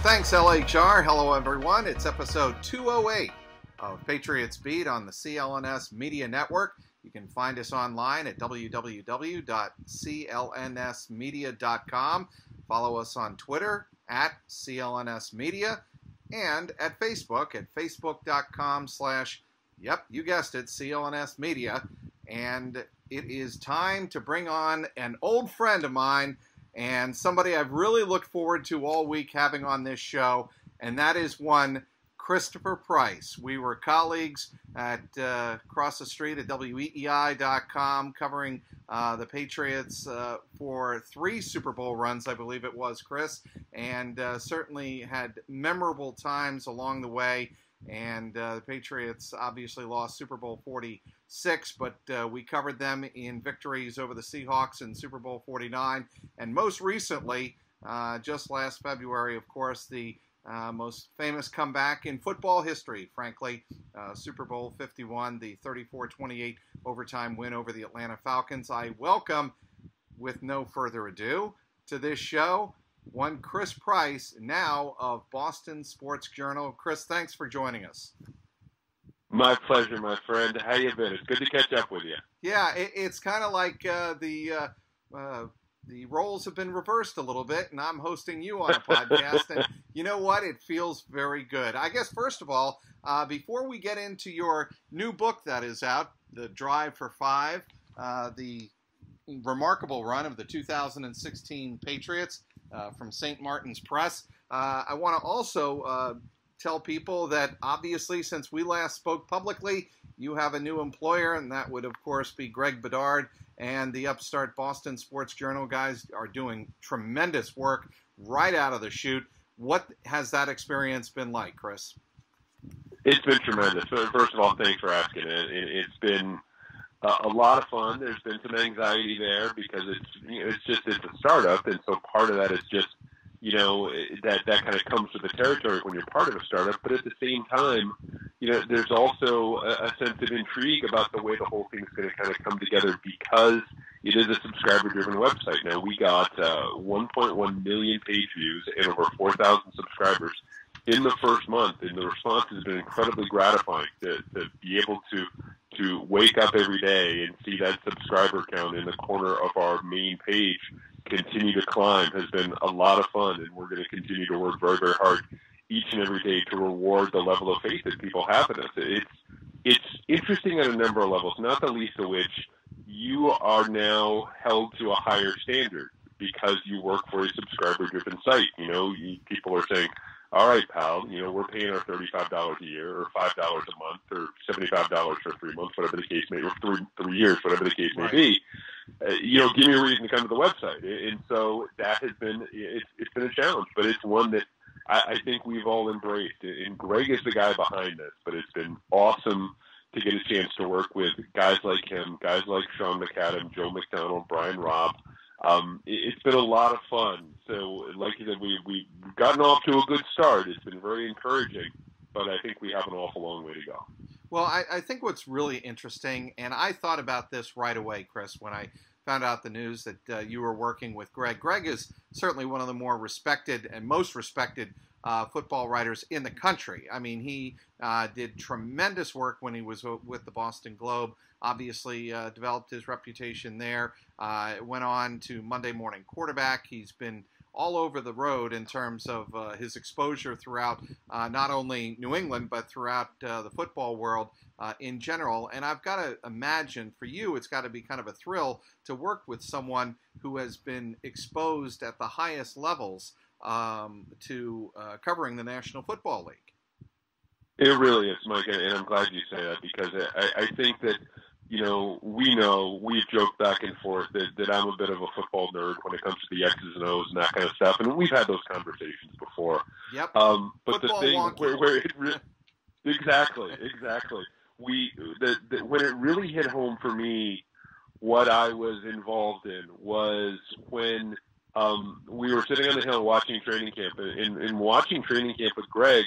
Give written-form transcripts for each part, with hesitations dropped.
Thanks, LHR. Hello, everyone. It's episode 208 of Patriots Beat on the CLNS Media Network. You can find us online at www.clnsmedia.com. Follow us on Twitter at CLNS Media and at Facebook at facebook.com/ yep, you guessed it, CLNS Media. And it is time to bring on an old friend of mine and somebody I've really looked forward to all week having on this show, and that is one Christopher Price. We were colleagues at across the street at WEEI.com covering the Patriots for 3 Super Bowl runs, I believe it was, Chris, and certainly had memorable times along the way. And the Patriots obviously lost Super Bowl 46, but we covered them in victories over the Seahawks in Super Bowl 49. And most recently, just last February, of course, the most famous comeback in football history, frankly, Super Bowl 51, the 34-28 overtime win over the Atlanta Falcons. I welcome, with no further ado, to this show, one Chris Price, now of Boston Sports Journal. Chris, thanks for joining us. My pleasure, my friend. How you been? It's good to catch up with you. Yeah, it's kind of like the roles have been reversed a little bit, and I'm hosting you on a podcast, and you know what? It feels very good. I guess, first of all, before we get into your new book that is out, The Drive for Five, the remarkable run of the 2016 Patriots, from St. Martin's Press. I want to also tell people that obviously since we last spoke publicly, you have a new employer, and that would of course be Greg Bedard, and the upstart Boston Sports Journal guys are doing tremendous work right out of the chute. What has that experience been like, Chris? It's been tremendous. First of all, thanks for asking. It's been a lot of fun. There's been some anxiety there because it's a startup, and so part of that is just that kind of comes with the territory when you're part of a startup. But at the same time, there's also a sense of intrigue about the way the whole thing's going to kind of come together because it is a subscriber-driven website. Now we got 1.1 million page views and over 4,000 subscribers in the first month, and the response has been incredibly gratifying to be able to wake up every day and see that subscriber count in the corner of our main page continue to climb has been a lot of fun, and we're going to continue to work very, very hard each and every day to reward the level of faith that people have in us. It's interesting on a number of levels, not the least of which you are now held to a higher standard because you work for a subscriber-driven site. People are saying, all right, pal, we're paying our $35 a year or $5 a month or $75 for 3 months, whatever the case may be, or 3 years, whatever the case may be. Give me a reason to come to the website. And so that has been, it's been a challenge, but it's one that I think we've all embraced. And Greg is the guy behind this, but it's been awesome to get a chance to work with guys like him, guys like Sean McAdam, Joe McDonald, Brian Robb. It's been a lot of fun. So, like you said, we've gotten off to a good start. It's been very encouraging, but I think we have an awful long way to go. Well, I think what's really interesting, and I thought about this right away, Chris, when I found out the news that you were working with Greg. Greg is certainly one of the more respected and most respected football writers in the country. I mean, he did tremendous work when he was with the Boston Globe, obviously developed his reputation there, went on to Monday Morning Quarterback. He's been all over the road in terms of his exposure throughout not only New England, but throughout the football world in general. And I've got to imagine for you, it's got to be kind of a thrill to work with someone who has been exposed at the highest levels to covering the National Football League. It really is, Mike, and I'm glad you say that because I think that, we've joked back and forth that I'm a bit of a football nerd when it comes to the X's and O's and that kind of stuff, and we've had those conversations before. Yep. But football the thing where it exactly. When it really hit home for me, what I was involved in was when we were sitting on the hill watching training camp, and watching training camp with Greg,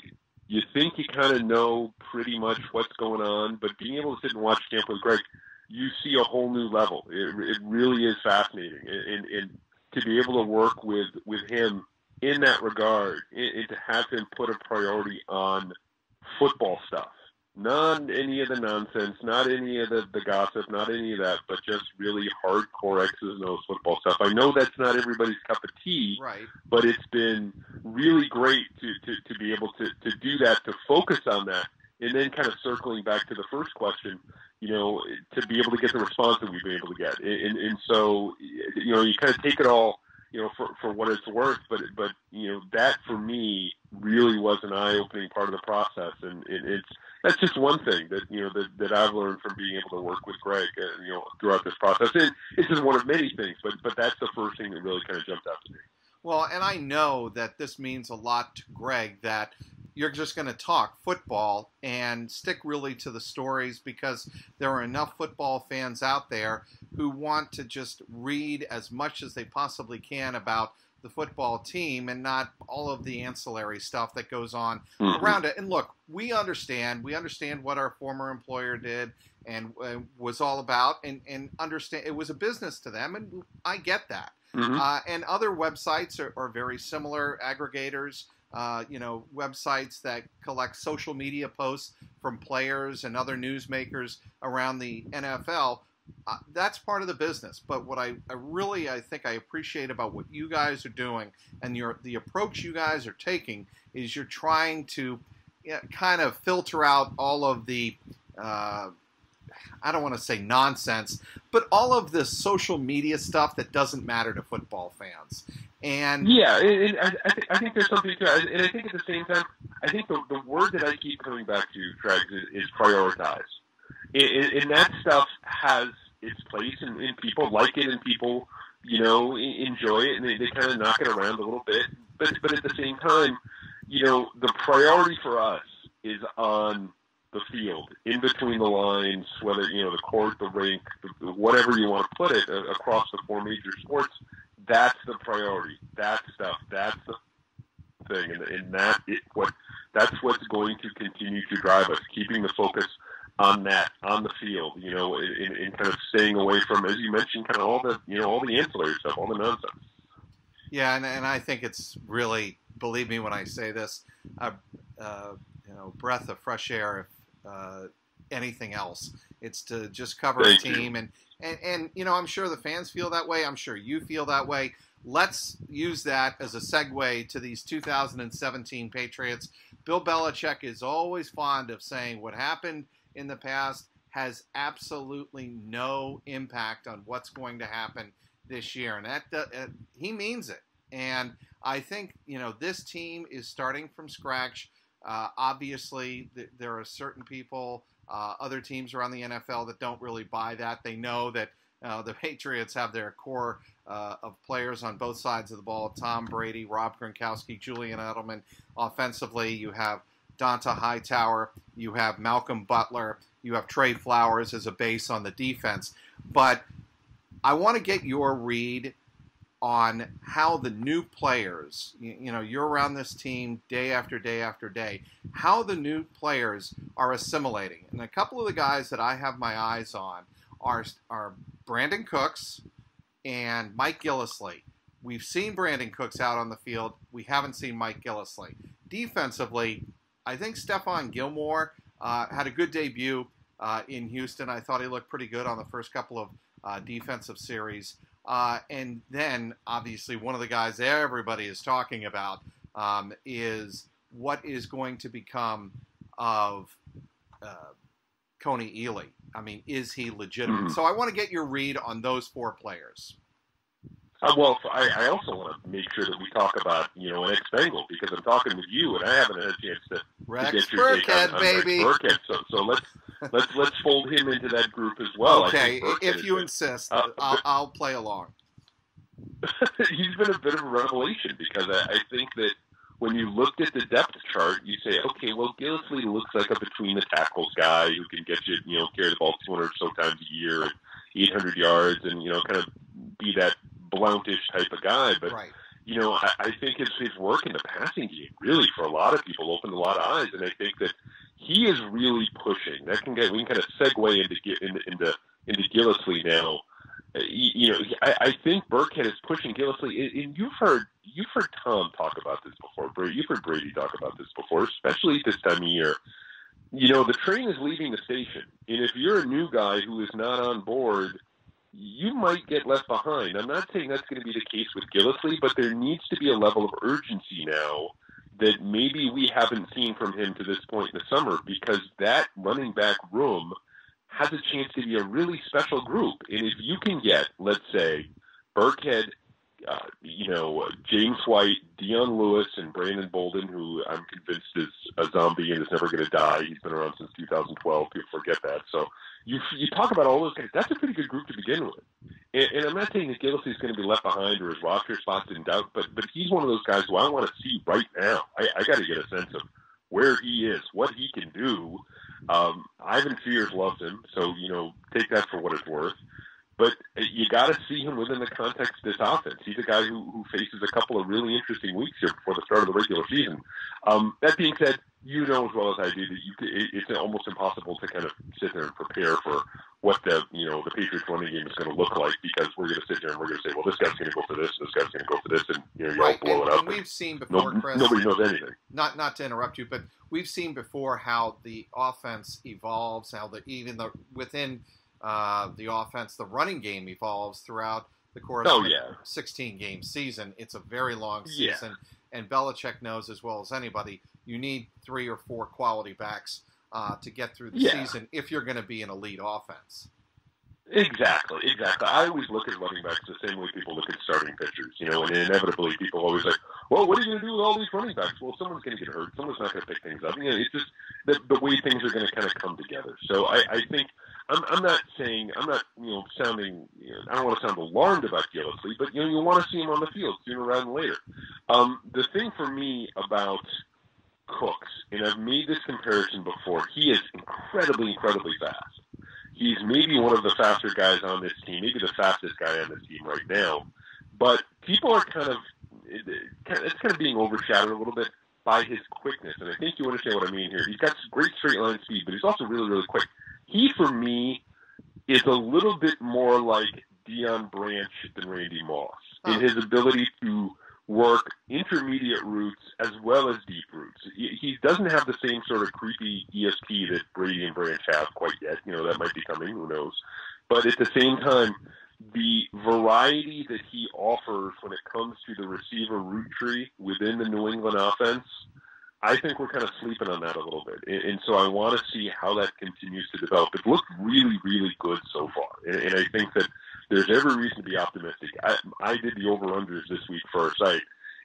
you think you kind of know pretty much what's going on, but being able to sit and watch camp with Greg, you see a whole new level. It really is fascinating, and to be able to work with him in that regard, to have him put a priority on football stuff. Not any of the nonsense, not any of the gossip, not any of that, but just really hardcore X's and O's football stuff. I know that's not everybody's cup of tea, right, but it's been really great to be able to do that, to focus on that, and then kind of circling back to the first question, to be able to get the response that we've been able to get. And so, you kind of take it all, for what it's worth, but that for me really was an eye-opening part of the process, and that's just one thing that that I've learned from being able to work with Greg, throughout this process. And it's just one of many things, but that's the first thing that really kind of jumped out to me. Well, and I know that this means a lot to Greg, that you're just going to talk football and stick really to the stories, because there are enough football fans out there who want to just read as much as they possibly can about the football team and not all of the ancillary stuff that goes on around it. And look, we understand what our former employer did and was all about, and understand it was a business to them, and I get that. And other websites are very similar, aggregators, websites that collect social media posts from players and other newsmakers around the NFL. That's part of the business. But what I think I appreciate about what you guys are doing, and the approach you guys are taking, is you're trying to kind of filter out all of the I don't want to say nonsense, but all of this social media stuff that doesn't matter to football fans. And yeah, I think there's something to it. And I think at the same time, I think the word that I keep coming back to, Trags, is prioritize. And that stuff has its place, and people like it, and people, enjoy it, and they kind of knock it around a little bit. But at the same time, the priority for us is on the field, in between the lines, whether, the court, the rink, whatever you want to put it, across the four major sports. That's the priority. That stuff. That's the thing, and that's what's going to continue to drive us, keeping the focus on that, on the field, and kind of staying away from, as you mentioned, kind of all the ancillary stuff, all the nonsense. Yeah, and I think it's really, believe me when I say this, breath of fresh air, if anything else. It's to just cover a team, and I'm sure the fans feel that way. I'm sure you feel that way. Let's use that as a segue to these 2017 Patriots. Bill Belichick is always fond of saying what happened in the past has absolutely no impact on what's going to happen this year, and that he means it. And I think this team is starting from scratch. Obviously, there are certain people, other teams around the NFL, that don't really buy that. They know that the Patriots have their core of players on both sides of the ball: Tom Brady, Rob Gronkowski, Julian Edelman. Offensively, you have Donta Hightower, you have Malcolm Butler, you have Trey Flowers as a base on the defense. But I want to get your read on how the new players, you're around this team day after day after day, how the new players are assimilating. And a couple of the guys that I have my eyes on are Brandin Cooks and Mike Gillislee. We've seen Brandin Cooks out on the field. We haven't seen Mike Gillislee. Defensively, I think Stephon Gilmore had a good debut in Houston. I thought he looked pretty good on the first couple of defensive series. And then, obviously, one of the guys everybody is talking about is what is going to become of Coney Ealy. I mean, is he legitimate? So I want to get your read on those four players. Well, I also want to make sure that we talk about, an ex-Bengal, because I'm talking with you, and I haven't had a chance to get your take on baby. Rex Burkhead. So let's fold him into that group as well. Okay, if you insist, I'll play along. He's been a bit of a revelation, because I think that when you looked at the depth chart, you say, okay, well, Gillislee looks like a between-the-tackles guy who can get you, carry the ball 200 or so times a year, and 800 yards, and, kind of be that Blountish type of guy. But, right. I think his work in the passing game really, for a lot of people, opened a lot of eyes, and I think that he is really pushing. We can kind of segue into Gillislee now. I think Burkhead is pushing Gillislee, and you've you've heard Tom talk about this before. You've heard Brady talk about this before, especially at this time of year. The train is leaving the station, and if you're a new guy who is not on board, you might get left behind. I'm not saying that's going to be the case with Gillislee, but there needs to be a level of urgency now that maybe we haven't seen from him to this point in the summer, because that running back room has a chance to be a really special group. And if you can get, let's say, Burkhead, James White, Dion Lewis, and Brandon Bolden, who I'm convinced is a zombie and is never going to die. He's been around since 2012. People forget that. So you talk about all those guys. That's a pretty good group to begin with. And I'm not saying that Gillislee is going to be left behind or his roster spot's in doubt, but he's one of those guys who I want to see right now. I got to get a sense of where he is, what he can do. Ivan Fears loves him, so, take that for what it's worth. But you got to see him within the context of this offense. He's a guy who faces a couple of really interesting weeks here before the start of the regular season. That being said, as well as I do that it's almost impossible to kind of sit there and prepare for what the Patriots running game is going to look like, because we're going to sit there and we're going to say, well, this guy's going to go for this, this guy's going to go for this, and right. Blow it up. And we've seen before, Chris. Nobody knows anything. Not to interrupt you, but we've seen before how the offense evolves, how within the offense, the running game evolves throughout the course of a 16-game season. It's a very long season, and Belichick knows as well as anybody, you need 3 or 4 quality backs to get through the season if you're going to be an elite offense. Exactly. I always look at running backs the same way people look at starting pitchers, and inevitably people always like, well, what are you going to do with all these running backs? Well, someone's going to get hurt. Someone's not going to pick things up. It's just the way things are going to kind of come together. So I think I'm not sounding, I don't want to sound alarmed about Gillislee, but, you want to see him on the field sooner rather than later. The thing for me about Cooks, and I've made this comparison before, he is incredibly fast. He's maybe one of the faster guys on this team, maybe the fastest guy on this team right now. But people are it's kind of being overshadowed a little bit by his quickness. And I think you understand what I mean here. He's got great straight line speed, but he's also really, really quick. He, for me, is a little bit more like Deion Branch than Randy Moss in his ability to work intermediate routes as well as deep routes. He doesn't have the same sort of creepy ESP that Brady and Branch have quite yet. That might be coming, who knows. But at the same time, the variety that he offers when it comes to the receiver route tree within the New England offense, I think we're kind of sleeping on that a little bit. And so I want to see how that continues to develop. It looked really, really good so far. And I think that there's every reason to be optimistic. I did the over-unders this week for our site,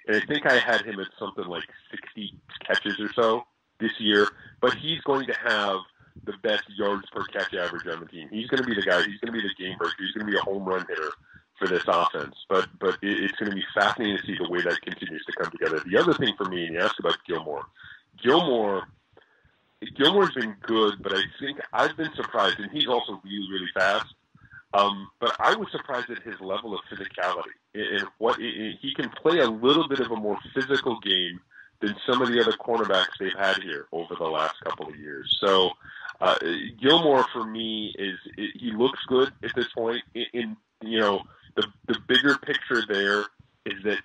and I think I had him at something like 60 catches or so this year, but he's going to have the best yards per catch average on the team. He's going to be the guy. He's going to be the game breaker. He's going to be a home run hitter for this offense. But it's going to be fascinating to see the way that continues to come together. The other thing for me, and you asked about Gilmore. Gilmore's been good, but I think I've been surprised, and he's also really, really fast. But I was surprised at his level of physicality. And he can play a little bit of a more physical game than some of the other cornerbacks they've had here over the last couple of years. So Gilmore, for me, he looks good at this point. The bigger picture there is that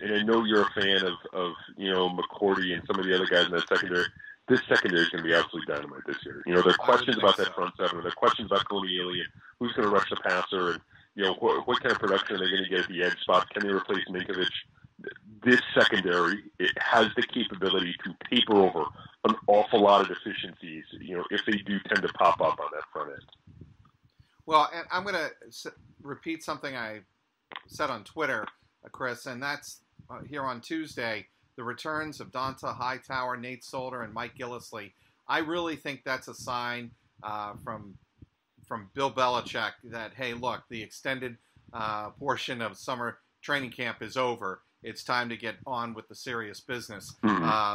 and I know you're a fan of McCourty and some of the other guys in that secondary. This secondary is going to be absolutely dynamite this year. There are questions about that front seven. There are questions about Cody Alien, who's going to rush the passer, and what kind of production are they going to get at the edge spot? Can they replace Ninkovich? This secondary, it has the capability to paper over an awful lot of deficiencies, if they do tend to pop up on that front end. Well, and I'm going to repeat something I said on Twitter, Chris, and that's here on Tuesday, the returns of Donta Hightower, Nate Solder, and Mike Gillislee. I really think that's a sign from Bill Belichick that, hey, look, the extended portion of summer training camp is over. It's time to get on with the serious business,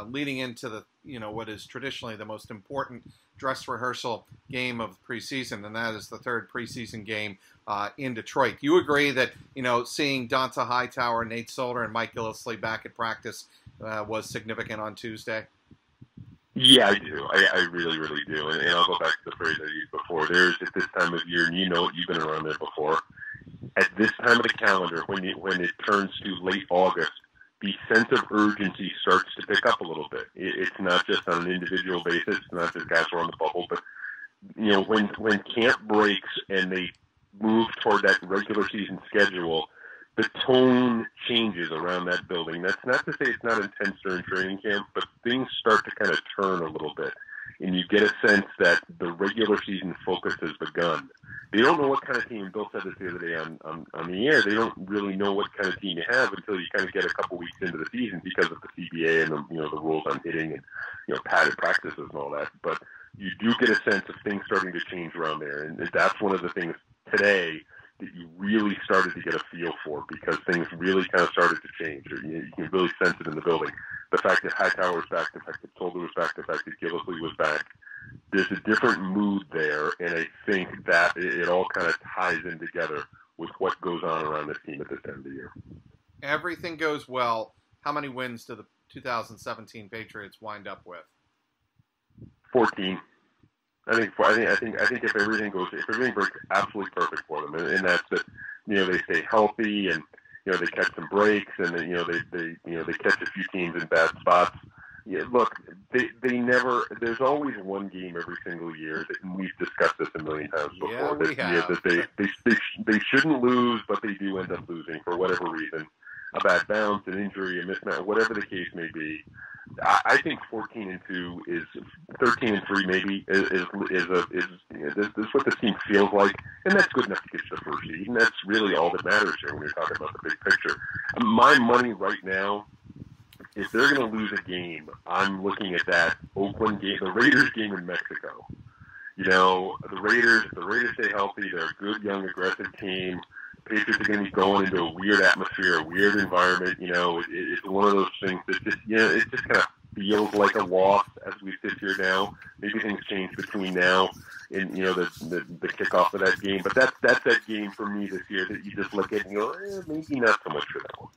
leading into the what is traditionally the most important dress rehearsal game of preseason, and that is the third preseason game in Detroit. Do you agree that seeing Donta Hightower, Nate Solder, and Mike Gillislee back at practice was significant on Tuesday? Yeah, I do. I really, really do. And I'll go back to the phrase I used before. There's at this time of year, and you've been around there before. At this time of the calendar, when it turns to late August, the sense of urgency starts to pick up a little bit. It's not just on an individual basis. It's not just guys who are on the bubble, but when camp breaks and they move toward that regular season schedule, the tone changes around that building. That's not to say it's not intense during training camp, but things start to kind of turn a little bit, and you get a sense that the regular season focus has begun. They don't know what kind of team. Bill said this the other day on the air. They don't really know what kind of team you have until you kind of get a couple weeks into the season because of the CBA and the rules on hitting and padded practices and all that. But you do get a sense of things starting to change around there, and that's one of the things today that you really started to get a feel for, because things really kind of started to change. You can really sense it in the building. The fact that Hightower was back, the fact that Tolder was back, the fact that Gillislee was back. There's a different mood there, and I think that it all kind of ties in together with what goes on around this team at this time of the year. Everything goes well. How many wins do the 2017 Patriots wind up with? 14. I think if everything breaks absolutely perfect for them, and that's that, they stay healthy and they catch some breaks, and then they catch a few teams in bad spots. Yeah, look, they never. There's always one game every single year, and we've discussed this a million times before. Yeah, we have. That they shouldn't lose, but they do end up losing for whatever reason, a bad bounce, an injury, a mismatch, whatever the case may be. I think 14-2 is 13-3 maybe is what this team feels like, and that's good enough to get you the first seed, and that's really all that matters here when you're talking about the big picture. My money right now, if they're going to lose a game, I'm looking at that Oakland game, the Raiders game in Mexico. The Raiders stay healthy. They're a good, young, aggressive team. Patriots are going to be going into a weird atmosphere, a weird environment. It's one of those things that it just kind of feels like a loss as we sit here now. Maybe things change between now and the kickoff of that game. But that's that game for me this year that you just look at and go, maybe not so much for that one.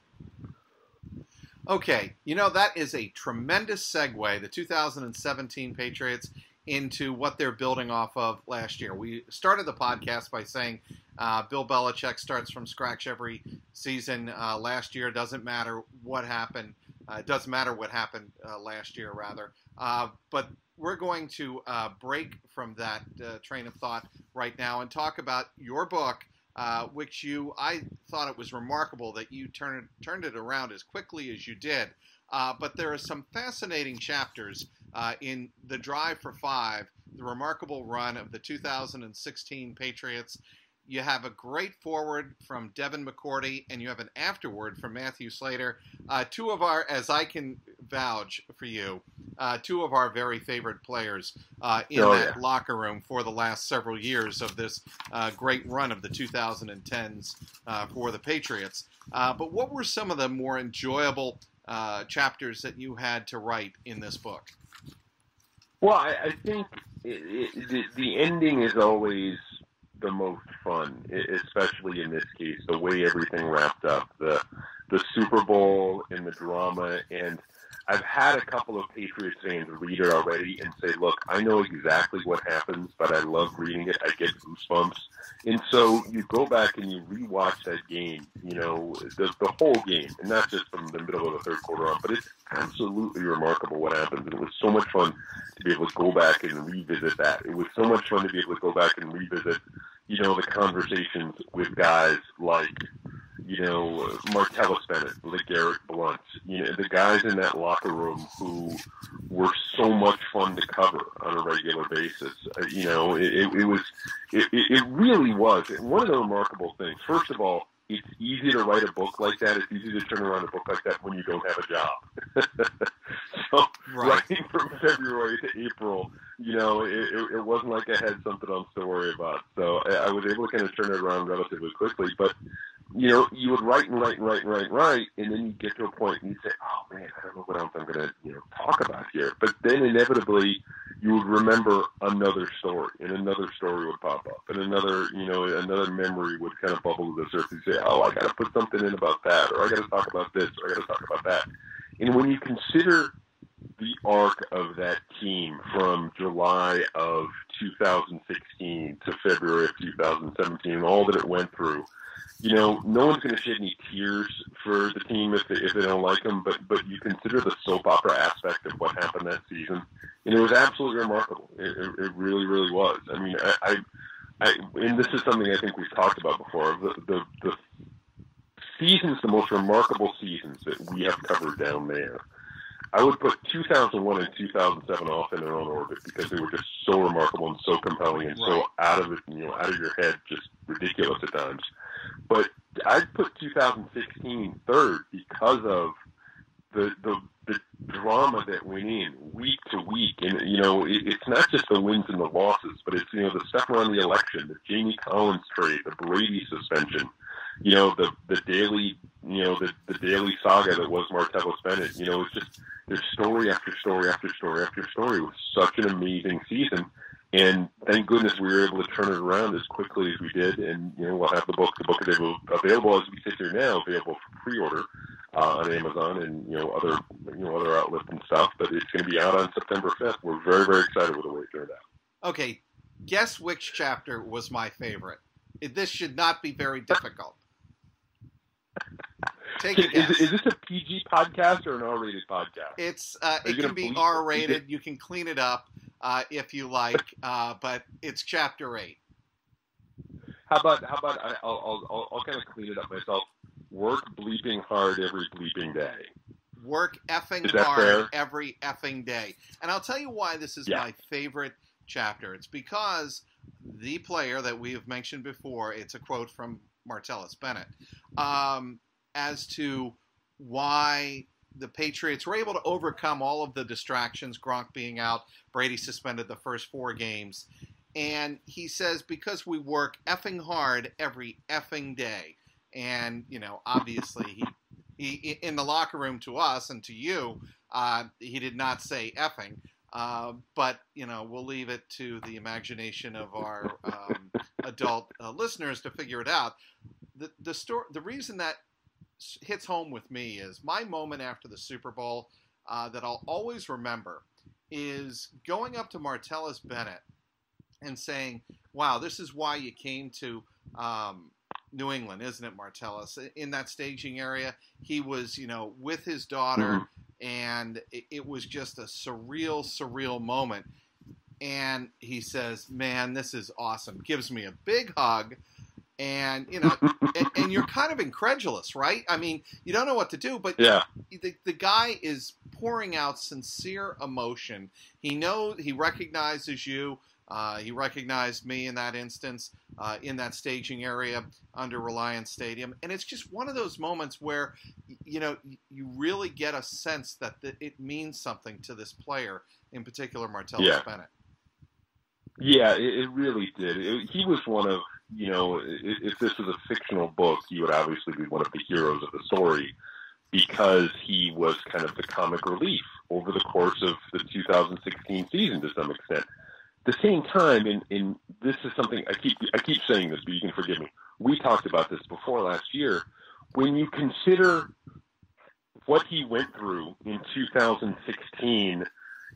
Okay, that is a tremendous segue, the 2017 Patriots, into what they're building off of last year. We started the podcast by saying Bill Belichick starts from scratch every season. Last year, doesn't matter what happened. It doesn't matter what happened last year, rather. But we're going to break from that train of thought right now and talk about your book, which I thought it was remarkable that you turned it around as quickly as you did. But there are some fascinating chapters in The Drive for Five, the remarkable run of the 2016 Patriots. You have a great forward from Devin McCourty, and you have an afterword from Matthew Slater. Two of our, as I can vouch for you, two of our very favorite players in that locker room for the last several years of this great run of the 2010s for the Patriots. But what were some of the more enjoyable chapters that you had to write in this book? Well, I think the ending is always the most fun, especially in this case, the way everything wrapped up, the Super Bowl and the drama. And I've had a couple of Patriots fans read it already and say, look, I know exactly what happens, but I love reading it. I get goosebumps. And so you go back and you rewatch that game, the whole game, and not just from the middle of the third quarter on, but it's absolutely remarkable what happens. And it was so much fun to be able to go back and revisit that. It was so much fun to be able to go back and revisit, the conversations with guys like, Martellus Bennett, LeGarrette Blount, the guys in that locker room who were so much fun to cover on a regular basis. It really was. One of the remarkable things, first of all, it's easy to write a book like that. It's easy to turn around a book like that when you don't have a job. So writing from February to April, it wasn't like I had something else to worry about. So I was able to kind of turn it around relatively quickly. But, you would write, and then you get to a point and you say, oh, man, I don't know what else I'm going to, talk about here. But then inevitably you would remember another story, and another story would pop up, and another memory would kind of bubble to the surface. You say, oh, I got to put something in about that, or I got to talk about this, or I got to talk about that. And when you consider the arc of that team from July of 2016 to February of 2017, all that it went through, no one's going to shed any tears for the team if they don't like them, but you consider the soap opera aspect of what happened that season, and it was absolutely remarkable. It really, really was. I mean, and this is something I think we've talked about before. The seasons, the most remarkable seasons that we have covered down there, I would put 2001 and 2007 off in their own orbit because they were just so remarkable and so compelling and so out of your head, just ridiculous at times. But I'd put 2016 third because of the drama that went in week to week, and it's not just the wins and the losses, but it's the stuff around the election, the Jamie Collins trade, the Brady suspension, the daily the daily saga that was Martellus Bennett. It's just there's story after story after story after story. It was such an amazing season. And thank goodness we were able to turn it around as quickly as we did. And, we'll have the book is available as we sit here now, available for pre-order on Amazon and, other outlets and stuff. But it's going to be out on September 5th. We're very, very excited with the way it turned out. Okay. Guess which chapter was my favorite. This should not be very difficult. Take a guess. Is this a PG podcast or an R-rated podcast? It can be R-rated. You can clean it up. If you like, but it's chapter 8. How about I'll kind of clean it up myself. Work bleeping hard every bleeping day. Work effing hard fair? Every effing day. And I'll tell you why this is my favorite chapter. It's because the player that we have mentioned before, it's a quote from Martellus Bennett, as to why the Patriots were able to overcome all of the distractions, Gronk being out, Brady suspended the first 4 games. And he says, because we work effing hard every effing day. And, obviously he in the locker room to us and to you, he did not say effing. But, we'll leave it to the imagination of our adult listeners to figure it out. The reason that hits home with me is my moment after the Super Bowl that I'll always remember is going up to Martellus Bennett and saying, wow, this is why you came to New England, isn't it, Martellus? In that staging area, he was, with his daughter, and it was just a surreal moment. And he says, man, this is awesome. Gives me a big hug. And, and you're kind of incredulous, right? I mean, you don't know what to do, but the guy is pouring out sincere emotion. He recognizes you. He recognized me in that instance, in that staging area under Reliance Stadium. And it's just one of those moments where, you really get a sense that it means something to this player, in particular, Martellus Bennett. Yeah, it really did. He was one of, if this was a fictional book, he would obviously be one of the heroes of the story because he was kind of the comic relief over the course of the 2016 season to some extent. At the same time, and this is something, I keep saying this, but you can forgive me. We talked about this before last year. When you consider what he went through in 2016,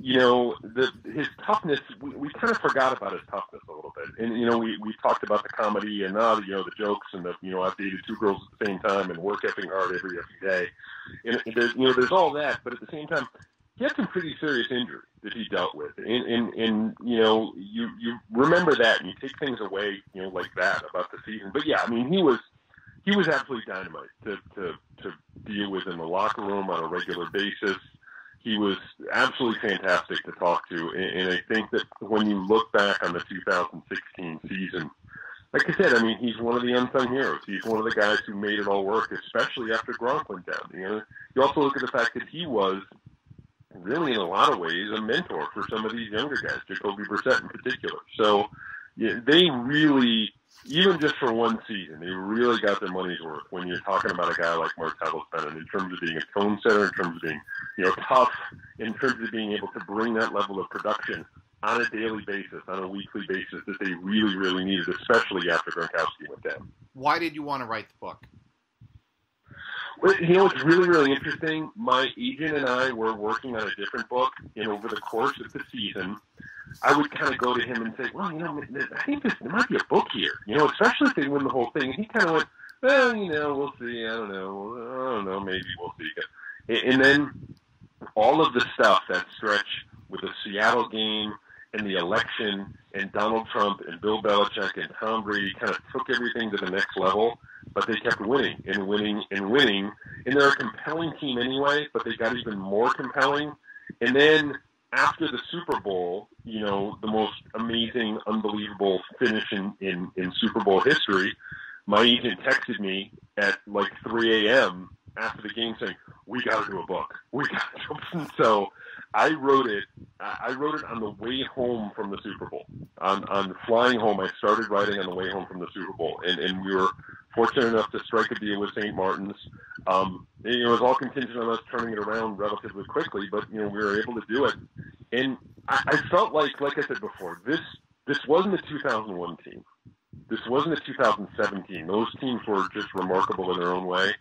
his toughness, we kind of forgot about his toughness a little bit. And, we talked about the comedy and, the jokes and I've dated 2 girls at the same time and work effing hard every day. And there's all that. But at the same time, he had some pretty serious injury that he dealt with. And you remember that and you take things away, like that about the season. But yeah, I mean, he was absolutely dynamite to deal with in the locker room on a regular basis. He was absolutely fantastic to talk to, and I think that when you look back on the 2016 season, like I said, I mean, he's one of the unsung heroes. He's one of the guys who made it all work, especially after Gronk went down. You also look at the fact that he was really, in a lot of ways, a mentor for some of these younger guys, Jacoby Brissett in particular. So they really, even just for one season, they really got their money's worth when you're talking about a guy like Martellus Bennett in terms of being a tone setter, in terms of being tough, in terms of being able to bring that level of production on a daily basis, on a weekly basis that they really, really needed, especially after Gronkowski went down. Why did you want to write the book? Well, it's really, really interesting. My agent and I were working on a different book, and over the course of the season, I would kind of go to him and say, well, I think there might be a book here, especially if they win the whole thing. And he kind of went, well, we'll see. I don't know. Maybe we'll see. And then all of the stuff, that stretch with the Seattle game and the election and Donald Trump and Bill Belichick and Tom Brady kind of took everything to the next level, but they kept winning and winning and winning. And they're a compelling team anyway, but they got even more compelling. And then after the Super Bowl, the most amazing, unbelievable finish in Super Bowl history, my agent texted me at like 3 a.m. after the game saying, "We got to do a book. We got to." So I wrote it on the way home from the Super Bowl. On flying home, I started writing on the way home from the Super Bowl, and we were fortunate enough to strike a deal with St. Martin's. It was all contingent on us turning it around relatively quickly, but we were able to do it. And I felt like I said before, this wasn't a 2001 team. This wasn't a 2017. Those teams were just remarkable in their own way.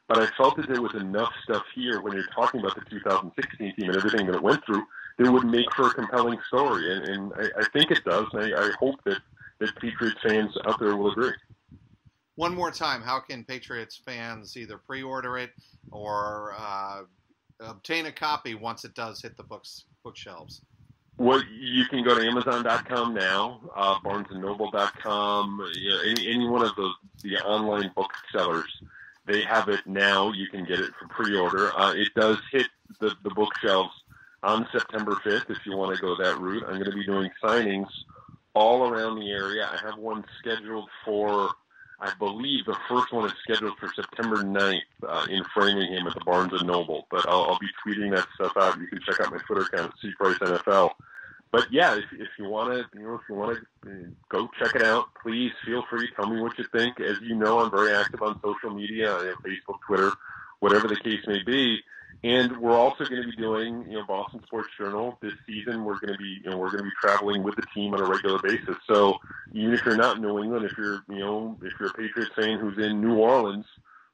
But I felt that there was enough stuff here when you're talking about the 2016 team and everything that it went through that would make for a compelling story. And I think it does. And I hope that Patriots fans out there will agree. One more time, how can Patriots fans either pre-order it or obtain a copy once it does hit the bookshelves? Well, you can go to Amazon.com now, BarnesandNoble.com, any one of the online booksellers. They have it now. You can get it for pre-order. It does hit the bookshelves on September 5th if you want to go that route. I'm going to be doing signings all around the area. I have one scheduled for, I believe the first one is scheduled for September 9th in Framingham at the Barnes & Noble. But I'll be tweeting that stuff out. You can check out my Twitter account at CPriceNFL. But yeah, if you want to, go check it out. Please feel free. Tell me what you think. As you know, I'm very active on social media, Facebook, Twitter, whatever the case may be. And we're also going to be doing, Boston Sports Journal this season. We're going to be traveling with the team on a regular basis. So even if you're not in New England, if you're a Patriots fan who's in New Orleans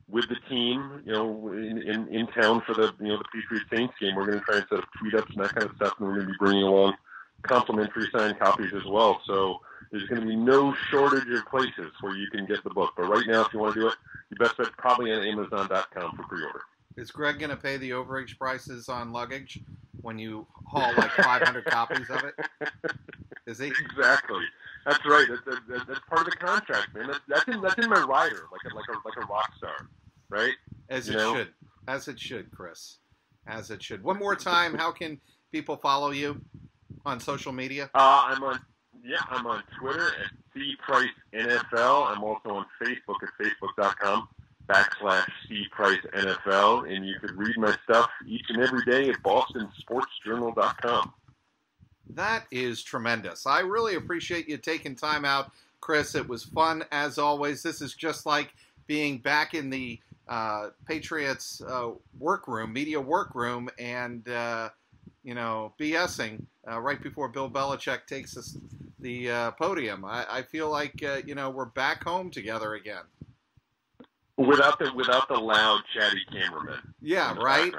with the team, in town for the Patriots Saints game, we're going to try and set up tweet-ups and that kind of stuff, and we're going to be bringing along complimentary signed copies as well. So there's going to be no shortage of places where you can get the book. But right now, if you want to do it, your best bet's probably on Amazon.com for pre-order. Is Greg going to pay the overage prices on luggage when you haul like 500 copies of it? Is he? Exactly. That's right. That's part of the contract, man. That's in my rider, like a rock star, right? As it should, Chris. As it should. One more time, how can people follow you on social media? I'm on Twitter at CPriceNFL. I'm also on Facebook at Facebook.com/CPriceNFL. And you could read my stuff each and every day at BostonSportsJournal.com. That is tremendous. I really appreciate you taking time out, Chris. It was fun as always. This is just like being back in the Patriots media workroom, and BSing right before Bill Belichick takes us the podium. I feel like we're back home together again. Without the loud, chatty cameraman. Yeah, right.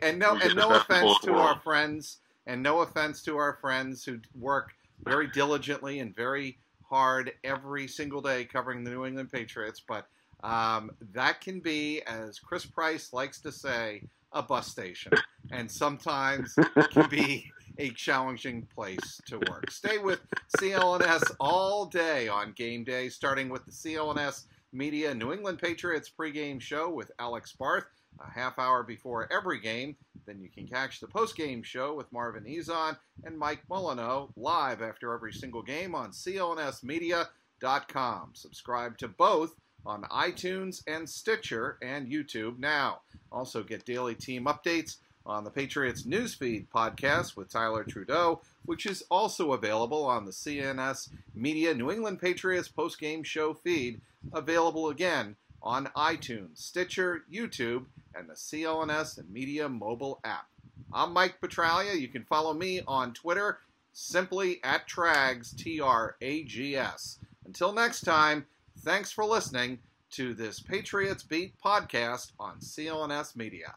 And no offense to our friends. And no offense to our friends who work very diligently and very hard every single day covering the New England Patriots, but that can be, as Chris Price likes to say, a bus station, and sometimes can be a challenging place to work. Stay with CLNS all day on game day, starting with the CLNS Media New England Patriots pregame show with Alex Barth a half hour before every game. Then you can catch the post-game show with Marvin Ezon and Mike Molyneux live after every single game on clnsmedia.com. Subscribe to both on iTunes and Stitcher and YouTube now. Also get daily team updates on the Patriots Newsfeed podcast with Tyler Trudeau, which is also available on the CNS Media New England Patriots post-game show feed, available again on iTunes, Stitcher, YouTube, and the CLNS and Media mobile app. I'm Mike Petralia. You can follow me on Twitter, simply at TRAGS, TRAGS. Until next time, thanks for listening to this Patriots Beat podcast on CLNS Media.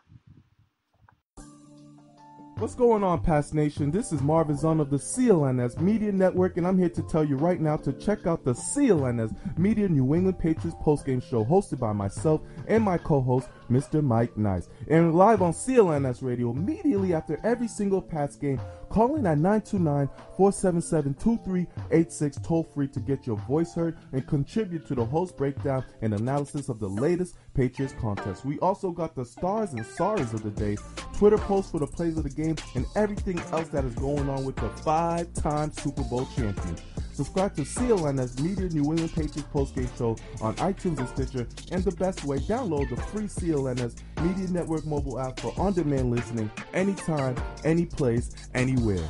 What's going on, PATS Nation? This is Marvin Zahn of the CLNS Media Network, and I'm here to tell you right now to check out the CLNS Media New England Patriots postgame show hosted by myself and my co-host, Mr. Mike Nice. And live on CLNS Radio immediately after every single PATS game. Call in at 929-477-2386 toll-free to get your voice heard and contribute to the host breakdown and analysis of the latest Patriots contest. We also got the stars and sorries of the day, Twitter posts for the plays of the game, and everything else that is going on with the 5-time Super Bowl champions. Subscribe to CLNS Media New England Patriots postgame show on iTunes and Stitcher, and the best way, download the free CLNS Media Network mobile app for on-demand listening anytime, any place, anywhere.